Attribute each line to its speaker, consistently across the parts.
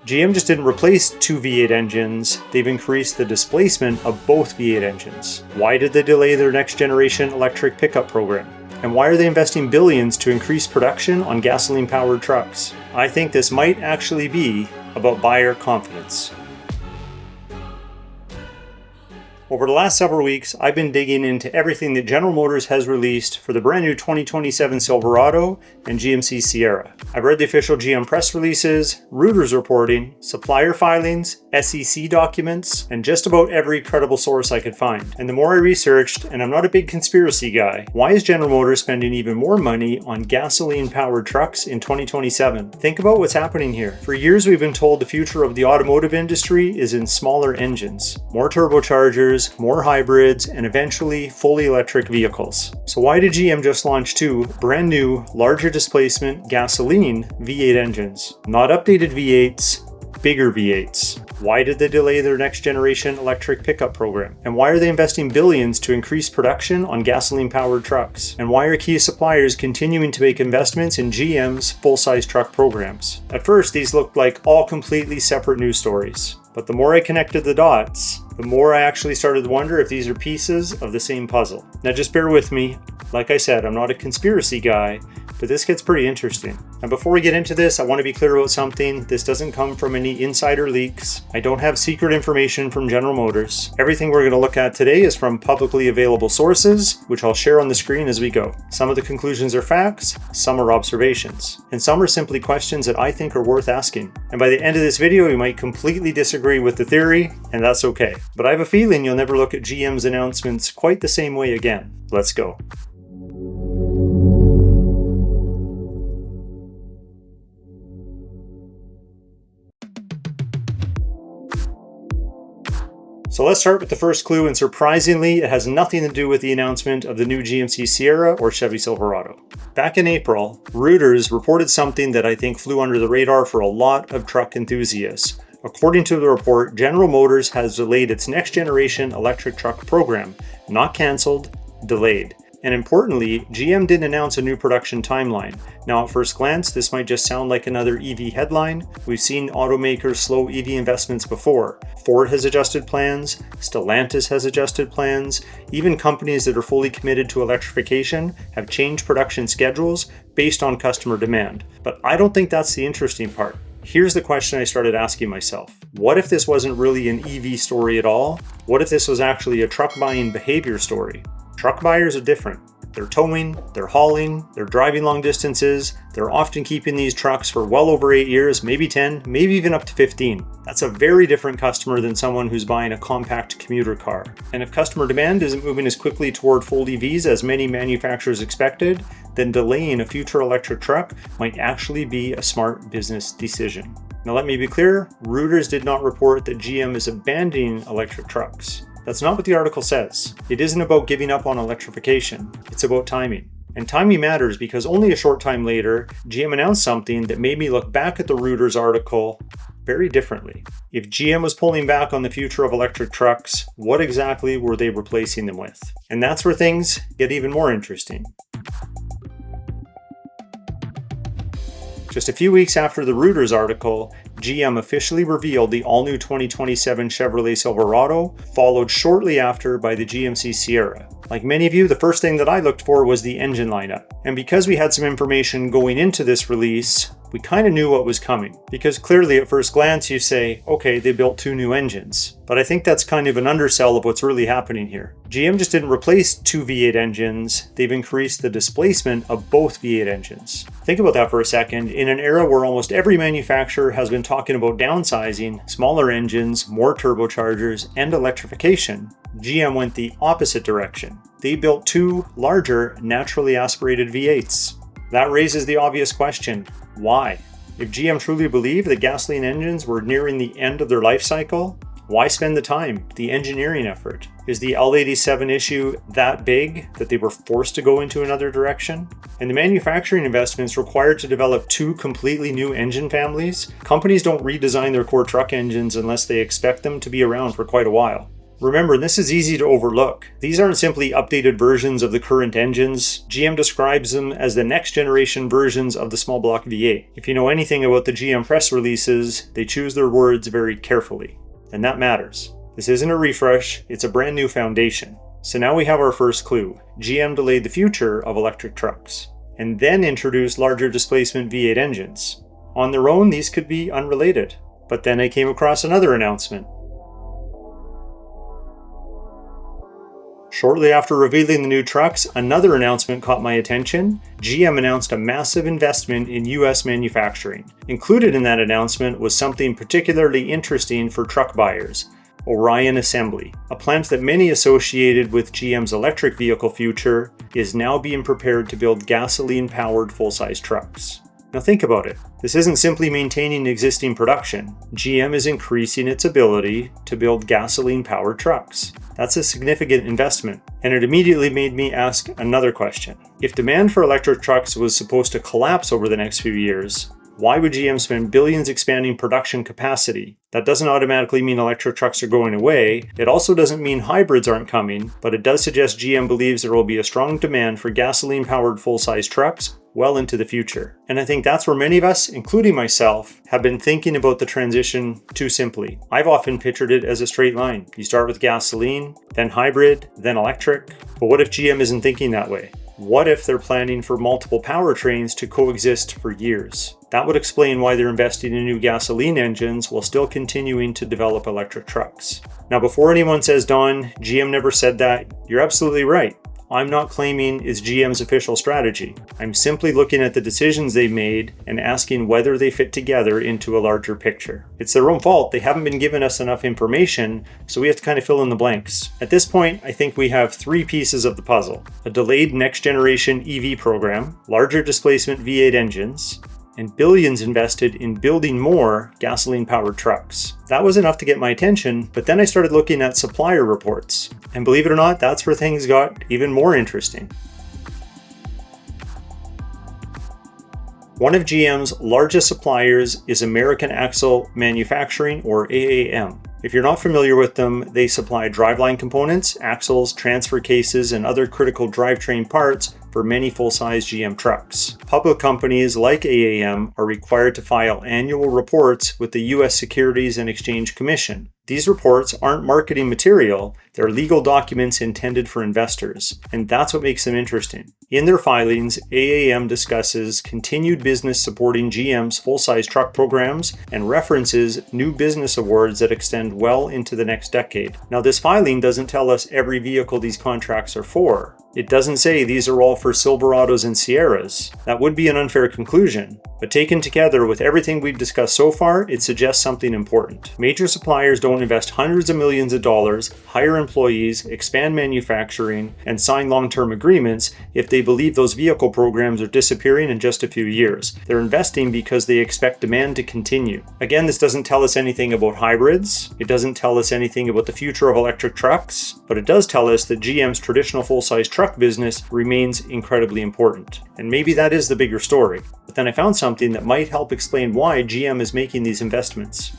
Speaker 1: GM just didn't replace two V8 engines, they've increased the displacement of both V8 engines. Why did they delay their next generation electric pickup program? And why are they investing billions to increase production on gasoline-powered trucks? I think this might actually be about buyer confidence. Over the last several weeks, I've been digging into everything that General Motors has released for the brand new 2027 Silverado and GMC Sierra. I've read the official GM press releases, Reuters reporting, supplier filings, SEC documents, and just about every credible source I could find. And the more I researched, and I'm not a big conspiracy guy, why is General Motors spending even more money on gasoline-powered trucks in 2027? Think about what's happening here. For years we've been told the future of the automotive industry is in smaller engines, more turbochargers, more hybrids, and eventually fully electric vehicles. So why did GM just launch two brand new, larger displacement gasoline V8 engines? Not updated V8s, bigger V8s. Why did they delay their next generation electric pickup program? And why are they investing billions to increase production on gasoline-powered trucks? And why are key suppliers continuing to make investments in GM's full-size truck programs? At first, these looked like all completely separate news stories. But the more I connected the dots, the more I actually started to wonder if these are pieces of the same puzzle. Now just bear with me. Like I said, I'm not a conspiracy guy, but this gets pretty interesting. And before we get into this, I want to be clear about something. This doesn't come from any insider leaks. I don't have secret information from General Motors. Everything we're going to look at today is from publicly available sources, which I'll share on the screen as we go. Some of the conclusions are facts, some are observations, and some are simply questions that I think are worth asking. And by the end of this video, you might completely disagree with the theory, and that's okay. But I have a feeling you'll never look at GM's announcements quite the same way again. Let's go. So let's start with the first clue, and surprisingly, it has nothing to do with the announcement of the new GMC Sierra or Chevy Silverado. Back in April, Reuters reported something that I think flew under the radar for a lot of truck enthusiasts. According to the report, General Motors has delayed its next generation electric truck program, not canceled, delayed. And importantly, GM didn't announce a new production timeline. Now at first glance, this might just sound like another EV headline. We've seen automakers slow EV investments before. Ford has adjusted plans, Stellantis has adjusted plans, even companies that are fully committed to electrification have changed production schedules based on customer demand. But I don't think that's the interesting part. Here's the question I started asking myself. What if this wasn't really an EV story at all? What if this was actually a truck buying behavior story? Truck buyers are different. They're towing, they're hauling, they're driving long distances. They're often keeping these trucks for well over 8 years, maybe 10, maybe even up to 15. That's a very different customer than someone who's buying a compact commuter car. And if customer demand isn't moving as quickly toward full EVs as many manufacturers expected, then delaying a future electric truck might actually be a smart business decision. Now let me be clear, Reuters did not report that GM is abandoning electric trucks. That's not what the article says. It isn't about giving up on electrification. It's about timing. And timing matters because only a short time later, GM announced something that made me look back at the Reuters article very differently. If GM was pulling back on the future of electric trucks, what exactly were they replacing them with? And that's where things get even more interesting. Just a few weeks after the Reuters article, GM officially revealed the all-new 2027 Chevrolet Silverado, followed shortly after by the GMC Sierra. Like many of you, the first thing that I looked for was the engine lineup. And because we had some information going into this release, we kind of knew what was coming. Because clearly at first glance you say, okay, they built two new engines. But I think that's kind of an undersell of what's really happening here. GM just didn't replace two V8 engines, they've increased the displacement of both V8 engines. Think about that for a second. In an era where almost every manufacturer has been talking about downsizing, smaller engines, more turbochargers, and electrification, GM went the opposite direction. They built two larger, naturally aspirated V8s. That raises the obvious question, why? If GM truly believed that gasoline engines were nearing the end of their life cycle, why spend the time, the engineering effort? Is the L87 issue that big that they were forced to go into another direction? And the manufacturing investments required to develop two completely new engine families? Companies don't redesign their core truck engines unless they expect them to be around for quite a while. Remember, this is easy to overlook. These aren't simply updated versions of the current engines. GM describes them as the next generation versions of the small block V8. If you know anything about the GM press releases, they choose their words very carefully. And that matters. This isn't a refresh, it's a brand new foundation. So now we have our first clue. GM delayed the future of electric trucks, and then introduced larger displacement V8 engines. On their own, these could be unrelated. But then I came across another announcement. Shortly after revealing the new trucks, another announcement caught my attention. GM announced a massive investment in US manufacturing. Included in that announcement was something particularly interesting for truck buyers: Orion Assembly. A plant that many associated with GM's electric vehicle future is now being prepared to build gasoline-powered full-size trucks. Now think about it. This isn't simply maintaining existing production. GM is increasing its ability to build gasoline-powered trucks. That's a significant investment, and it immediately made me ask another question. If demand for electric trucks was supposed to collapse over the next few years, why would GM spend billions expanding production capacity? That doesn't automatically mean electric trucks are going away. It also doesn't mean hybrids aren't coming, but it does suggest GM believes there will be a strong demand for gasoline-powered full-size trucks well into the future. And I think that's where many of us, including myself, have been thinking about the transition too simply. I've often pictured it as a straight line. You start with gasoline, then hybrid, then electric. But what if GM isn't thinking that way? What if they're planning for multiple powertrains to coexist for years? That would explain why they're investing in new gasoline engines while still continuing to develop electric trucks. Now, before anyone says, Don, GM never said that, you're absolutely right. I'm not claiming it's GM's official strategy. I'm simply looking at the decisions they made and asking whether they fit together into a larger picture. It's their own fault. They haven't been giving us enough information, so we have to kind of fill in the blanks. At this point, I think we have three pieces of the puzzle: a delayed next-generation EV program, larger displacement V8 engines, and billions invested in building more gasoline-powered trucks. That was enough to get my attention, but then I started looking at supplier reports. And believe it or not, that's where things got even more interesting. One of GM's largest suppliers is American Axle Manufacturing, or AAM. If you're not familiar with them, they supply driveline components, axles, transfer cases, and other critical drivetrain parts for many full-size GM trucks. Public companies like AAM are required to file annual reports with the U.S. Securities and Exchange Commission. These reports aren't marketing material, they're legal documents intended for investors, and that's what makes them interesting. In their filings, AAM discusses continued business supporting GM's full-size truck programs and references new business awards that extend well into the next decade. Now, this filing doesn't tell us every vehicle these contracts are for. It doesn't say these are all for Silverados and Sierras. That would be an unfair conclusion, but taken together with everything we've discussed so far, it suggests something important. Major suppliers don't invest hundreds of millions of dollars, hire employees, expand manufacturing, and sign long-term agreements if they believe those vehicle programs are disappearing in just a few years. They're investing because they expect demand to continue. Again, this doesn't tell us anything about hybrids. It doesn't tell us anything about the future of electric trucks, but it does tell us that GM's traditional full-size truck business remains incredibly important. And maybe that is the bigger story. But then I found something that might help explain why GM is making these investments.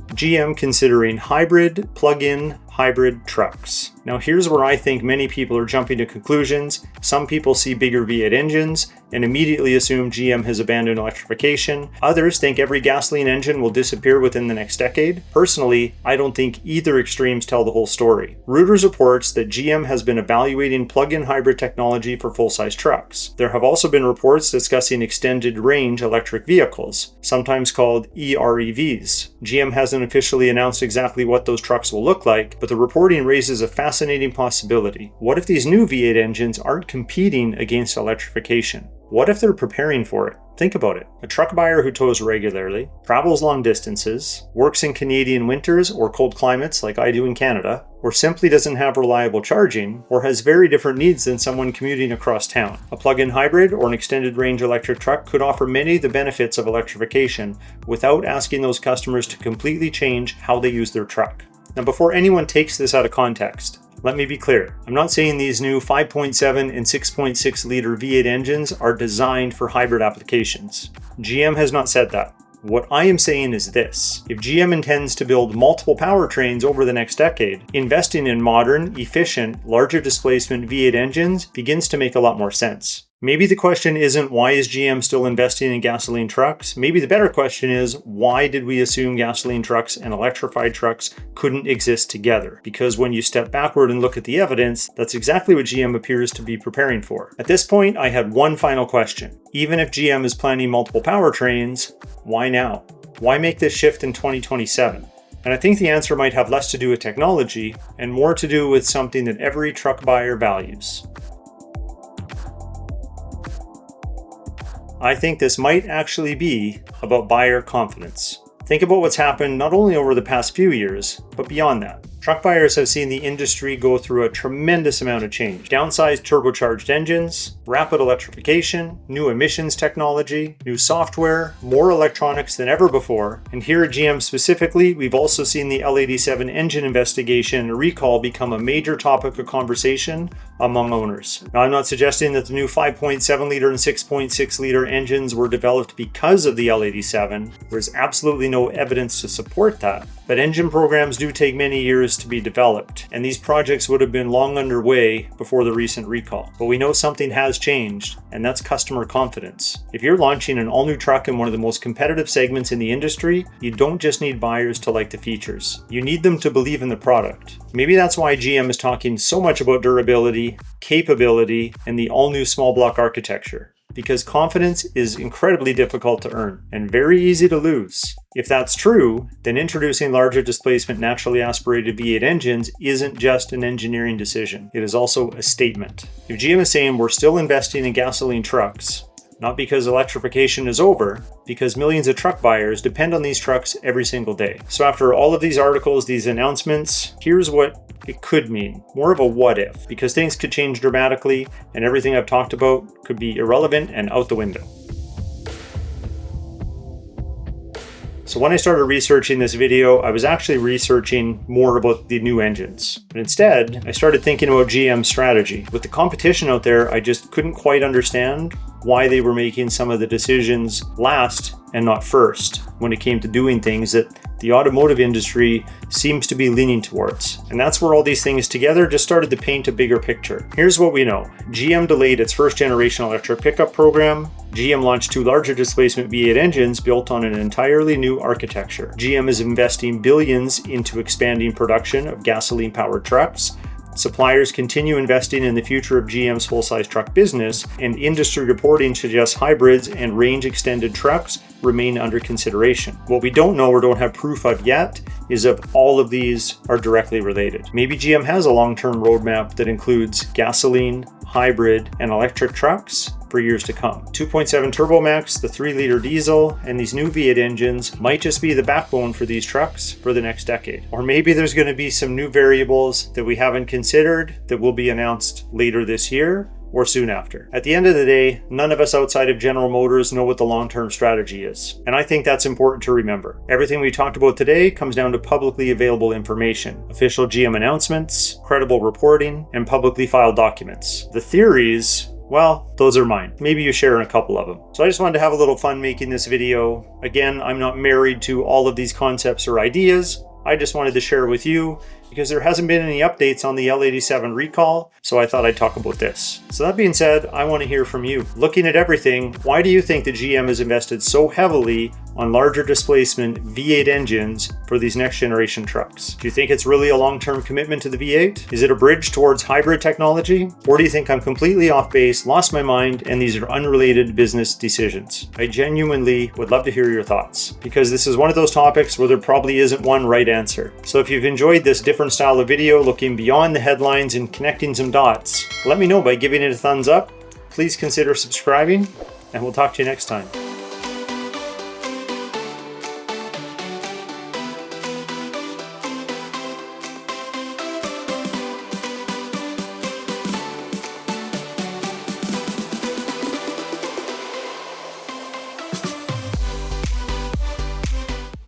Speaker 1: GM considering hybrid, plug-in, hybrid trucks. Now here's where I think many people are jumping to conclusions. Some people see bigger V8 engines and immediately assume GM has abandoned electrification. Others think every gasoline engine will disappear within the next decade. Personally, I don't think either extremes tell the whole story. Reuters reports that GM has been evaluating plug-in hybrid technology for full-size trucks. There have also been reports discussing extended range electric vehicles, sometimes called EREVs. GM hasn't officially announced exactly what those trucks will look like, but the reporting raises a fascinating possibility. What if these new V8 engines aren't competing against electrification? What if they're preparing for it? Think about it. A truck buyer who tows regularly, travels long distances, works in Canadian winters or cold climates like I do in Canada, or simply doesn't have reliable charging, or has very different needs than someone commuting across town. A plug-in hybrid or an extended range electric truck could offer many of the benefits of electrification without asking those customers to completely change how they use their truck. Now, before anyone takes this out of context, let me be clear. I'm not saying these new 5.7 and 6.6 liter V8 engines are designed for hybrid applications. GM has not said that. What I am saying is this: if GM intends to build multiple powertrains over the next decade, investing in modern, efficient, larger displacement V8 engines begins to make a lot more sense. Maybe the question isn't why is GM still investing in gasoline trucks? Maybe the better question is why did we assume gasoline trucks and electrified trucks couldn't exist together? Because when you step backward and look at the evidence, that's exactly what GM appears to be preparing for. At this point, I had one final question. Even if GM is planning multiple powertrains, why now? Why make this shift in 2027? And I think the answer might have less to do with technology and more to do with something that every truck buyer values. I think this might actually be about buyer confidence. Think about what's happened not only over the past few years, but beyond that. Truck buyers have seen the industry go through a tremendous amount of change. Downsized turbocharged engines, rapid electrification, new emissions technology, new software, more electronics than ever before. And here at GM specifically, we've also seen the L87 engine investigation and recall become a major topic of conversation among owners. Now, I'm not suggesting that the new 5.7 liter and 6.6 liter engines were developed because of the L87. There's absolutely no evidence to support that. But engine programs do take many years to be developed, and these projects would have been long underway before the recent recall. But we know something has changed, and that's customer confidence. If you're launching an all-new truck in one of the most competitive segments in the industry, you don't just need buyers to like the features. You need them to believe in the product. Maybe that's why GM is talking so much about durability, capability, and the all-new small block architecture. Because confidence is incredibly difficult to earn and very easy to lose. If that's true, then introducing larger displacement naturally aspirated V8 engines isn't just an engineering decision. It is also a statement. If GM is saying we're still investing in gasoline trucks, not because electrification is over, because millions of truck buyers depend on these trucks every single day. So after all of these articles, these announcements, here's what it could mean. More of a what if, because things could change dramatically and everything I've talked about could be irrelevant and out the window. So when I started researching this video, I was actually researching more about the new engines. But instead, I started thinking about GM's strategy. With the competition out there, I just couldn't quite understand why they were making some of the decisions last and not first when it came to doing things that the automotive industry seems to be leaning towards. And that's where all these things together just started to paint a bigger picture. Here's what we know. GM delayed its first generation electric pickup program. GM launched two larger displacement V8 engines built on an entirely new architecture. GM is investing billions into expanding production of gasoline-powered trucks. Suppliers continue investing in the future of GM's full-size truck business, and industry reporting suggests hybrids and range-extended trucks remain under consideration. What we don't know or don't have proof of yet is if all of these are directly related. Maybe GM has a long-term roadmap that includes gasoline, hybrid, and electric trucks for years to come. 2.7 Turbo Max, the 3-liter diesel, and these new V8 engines might just be the backbone for these trucks for the next decade. Or maybe there's going to be some new variables that we haven't considered that will be announced later this year or soon after. At the end of the day, none of us outside of General Motors know what the long-term strategy is. And I think that's important to remember. Everything we talked about today comes down to publicly available information, official GM announcements, credible reporting, and publicly filed documents. The theories, well, those are mine. Maybe you share in a couple of them. So I just wanted to have a little fun making this video. Again, I'm not married to all of these concepts or ideas. I just wanted to share with you because there hasn't been any updates on the L87 recall, so I thought I'd talk about this. So that being said, I want to hear from you. Looking at everything, why do you think that GM has invested so heavily on larger displacement V8 engines for these next generation trucks? Do you think it's really a long-term commitment to the V8? Is it a bridge towards hybrid technology? Or do you think I'm completely off base, lost my mind, and these are unrelated business decisions? I genuinely would love to hear your thoughts, because this is one of those topics where there probably isn't one right answer. So if you've enjoyed this different style of video, looking beyond the headlines and connecting some dots, let me know by giving it a thumbs up. Please consider subscribing, and we'll talk to you next time.